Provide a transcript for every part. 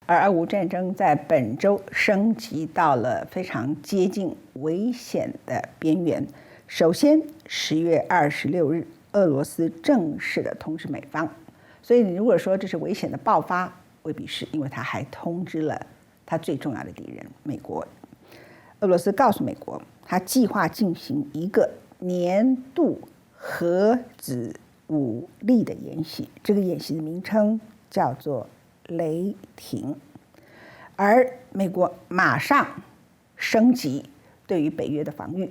而俄乌战争在本周升级到了非常接近危险的边缘。首先，10月26日，俄罗斯正式的通知美方，所以你如果说这是危险的爆发，未必是，因为他还通知了他最重要的敌人美国。俄罗斯告诉美国，他计划进行一个年度核子武力的演习，这个演习的名称叫做雷霆，而美国马上升级对于北约的防御，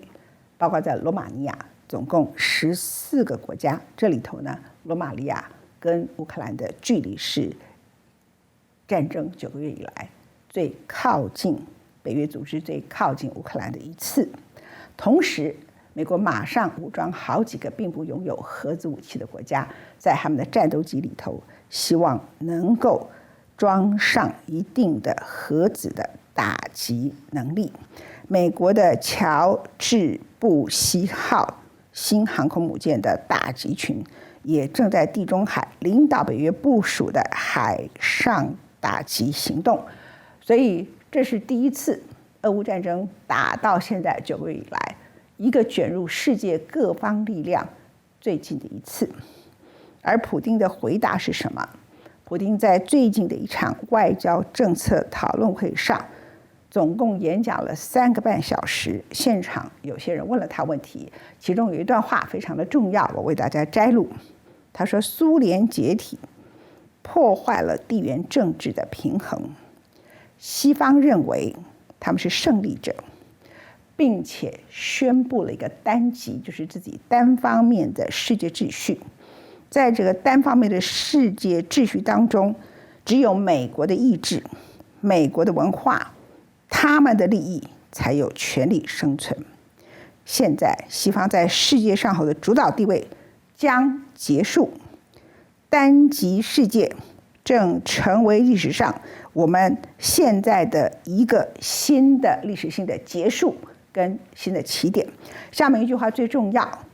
包括在罗马尼亚总共14个国家，这里头呢，罗马尼亚跟乌克兰的距离是战争9个月以来最靠近北约组织、最靠近乌克兰的一次。同时，美国马上武装好几个并不拥有核子武器的国家，在他们的战斗机里头，希望能够装上一定的核子的打击能力。美国的乔治·布希号新航空母舰的打击群也正在地中海领导北约部署的海上打击行动，所以这是第一次俄乌战争打到现在9个月以来，一个卷入世界各方力量最近的一次。而普丁的回答是什么？普丁在最近的一场外交政策讨论会上，总共演讲了3个半小时。现场有些人问了他问题，其中有一段话非常的重要，我为大家摘录。他说：“苏联解体破坏了地缘政治的平衡，西方认为他们是胜利者，并且宣布了一个单极，就是自己单方面的世界秩序。在这个单方面的世界秩序当中，只有美国的意志、美国的文化、他们的利益才有权利生存。现在西方在世界上头的主导地位将结束，单极世界正成为历史上我们现在的一个新的历史性的结束跟新的起点。”下面一句话最重要，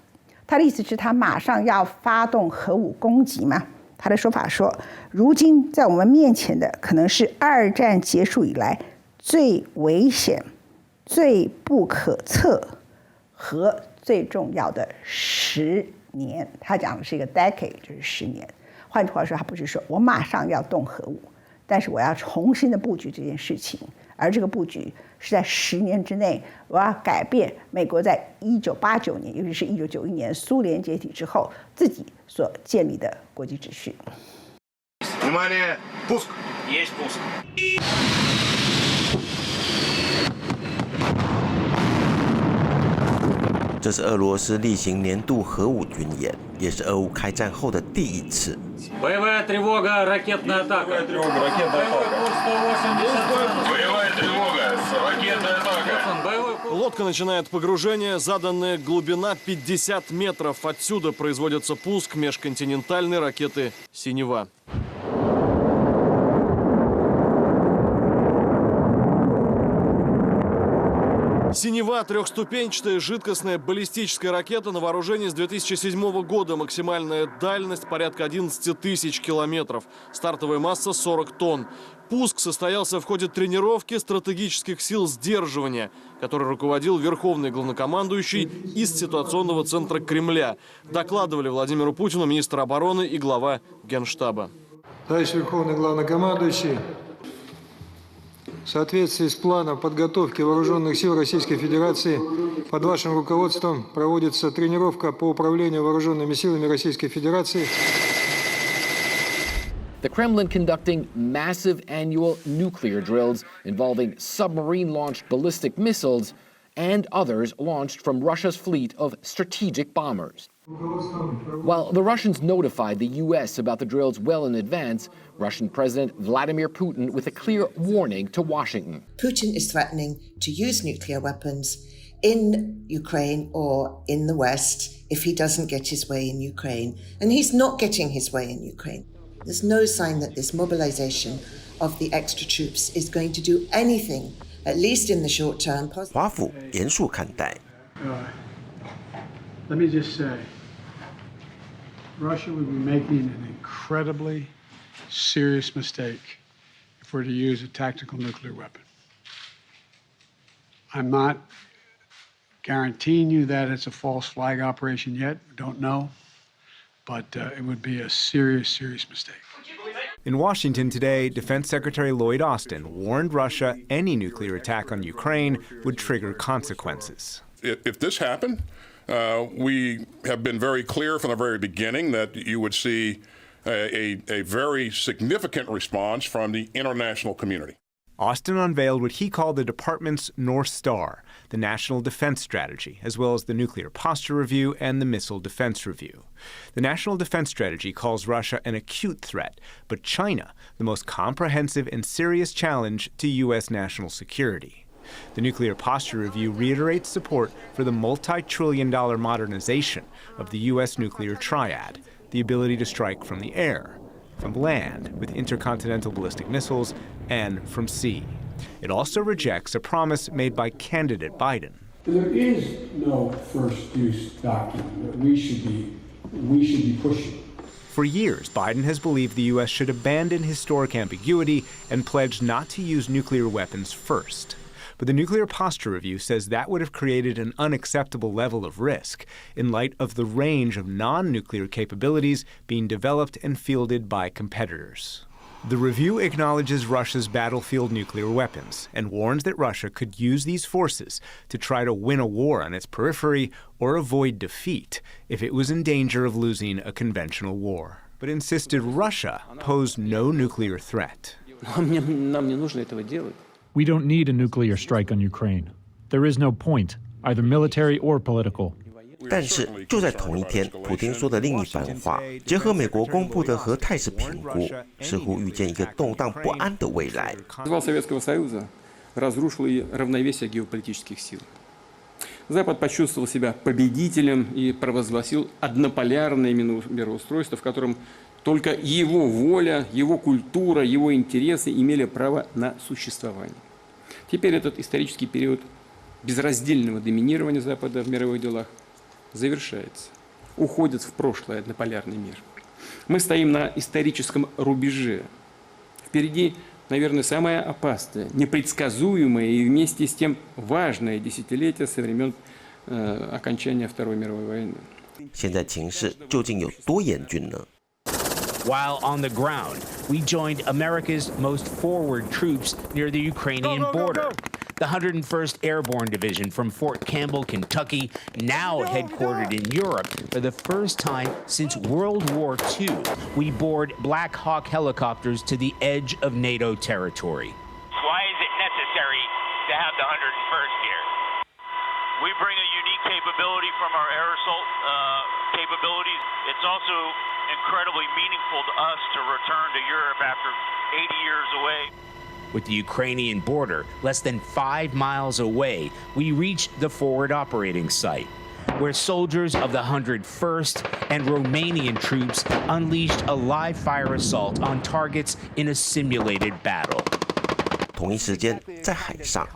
他的意思是他马上要发动核武攻击嘛？他的说法说，如今在我们面前的可能是2战结束以来最危险、最不可测和最重要的10年。他讲的是一个 decade， 就是10年。换句话说，他不是说我马上要动核武，但是我要重新的布局这件事情，而这个布局是在10年之内，我要改变美国在1989年，尤其是1991年苏联解体之后自己所建立的国际秩序。Внимание, пуск! Есть пуск. 这是俄罗斯例行年度核武军演，也是俄乌开战后的第一次。Боевая тревога, ракетная атака. Боевая тревога, ракетная атака. Лодка начинает погружение. Заданная глубина 50 метров. Отсюда производится пуск межконтинентальной ракеты «Синева». «Синева» — трехступенчатая жидкостная баллистическая ракета на вооружении с 2007 года. Максимальная дальность порядка 11 тысяч километров. Стартовая масса 40 тонн. Пуск состоялся в ходе тренировки стратегических сил сдерживания, которой руководил верховный главнокомандующий из ситуационного центра Кремля. Докладывали Владимиру Путину министр обороны и глава Генштаба. Товарищ верховный главнокомандующий, в соответствии с планом подготовки вооруженных сил Российской Федерации под вашим руководством проводится тренировка по управлению вооруженными силами Российской Федерации. The Kremlin conducting massive annual nuclear drills involving submarine-launched ballistic missiles and others launched from Russia's fleet of strategic bombers. While the Russians notified the U.S. about the drills well in advance, Russian President Vladimir Putin with a clear warning to Washington. Putin is threatening to use nuclear weapons in Ukraine or in the West if he doesn't get his way in Ukraine. And he's not getting his way in Ukraine. There's no sign that this mobilization of the extra troops is going to do anything, at least in the short term. 华府严肃看待。Let me just say, Russia would be making an incredibly serious mistake if for to use a tactical nuclear weapon. I'm not guaranteeing you that it's a false flag operation yet. Don't know. But it would be a serious, serious mistake. In Washington today, Defense Secretary Lloyd Austin warned Russia any nuclear attack on Ukraine would trigger consequences. If this happened, we have been very clear from the very beginning that you would see a very significant response from the international community. Austin unveiled what he called the department's North Star, the National Defense Strategy, as well as the Nuclear Posture Review and the Missile Defense Review. The National Defense Strategy calls Russia an acute threat, but China the most comprehensive and serious challenge to U.S. national security. The Nuclear Posture Review reiterates support for the multi-trillion-dollar modernization of the U.S. nuclear triad, the ability to strike from the air, from land with intercontinental ballistic missiles, and from sea. It also rejects a promise made by candidate Biden. There is no first use doctrine that we should be pushing. For years, Biden has believed the U.S. should abandon historic ambiguity and pledge not to use nuclear weapons first. But the Nuclear Posture Review says that would have created an unacceptable level of risk in light of the range of non-nuclear capabilities being developed and fielded by competitors. The review acknowledges Russia's battlefield nuclear weapons and warns that Russia could use these forces to try to win a war on its periphery or avoid defeat if it was in danger of losing a conventional war, but insisted Russia posed no nuclear threat. We don't need a nuclear strike on Ukraine. There is no point, either military or political. 但是就在同一天，普丁说的另一番话，结合美国公布的核态势评估，似乎预见一个动荡不安的未来。Развал Советского Союза разрушил и равновесие геополитических сил. Запад почувствовал себя победителем и провозгласил однополярное мироустройство, в котором только его воля, его культура, его интересы имели право на существование. Теперь этот исторический период безраздельного доминирования Запада в мировых делах завершается. Уходит в прошлое однополярный мир. Мы стоим на историческом рубеже. Впереди, наверное, самое опасное, непредсказуемое и вместе с тем важное десятилетие со времен окончания Второй мировой войны. 现在情势究竟有多严峻呢？ While on the ground, we joined America's most forward troops near the Ukrainian border. The 101st Airborne Division from Fort Campbell, Kentucky, now headquartered in Europe for the first time since World War II. We board Black Hawk helicopters to the edge of NATO territory. Why is it necessary to have the 101st here? We bring a unique capability from our air assault capabilities. It's also incredibly meaningful to us to return to Europe after 80 years away. With the Ukrainian border less than 5 miles away, we reached the forward operating site, where soldiers of the 101st and Romanian troops unleashed a live-fire assault on targets in a simulated battle. 同一时间，在海上。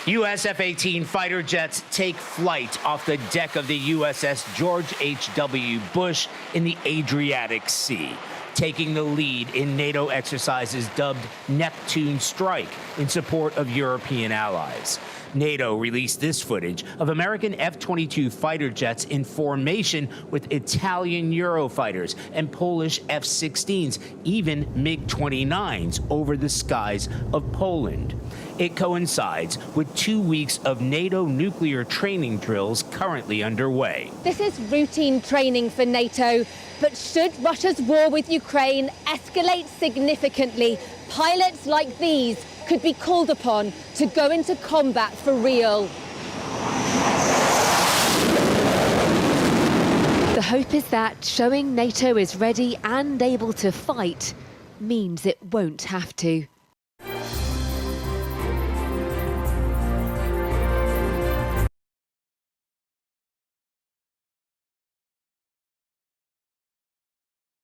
U.S. F-18 fighter jets take flight off the deck of the USS George H.W. Bush in the Adriatic Sea, taking the lead in NATO exercises dubbed Neptune Strike in support of European allies. NATO released this footage of American F-22 fighter jets in formation with Italian Eurofighters and Polish F-16s, even MiG-29s over the skies of Poland. It coincides with 2 weeks of NATO nuclear training drills currently underway. This is routine training for NATO, but should Russia's war with Ukraine escalate significantly, pilots like these could be called upon to go into combat for real. The hope is that showing NATO is ready and able to fight means it won't have to.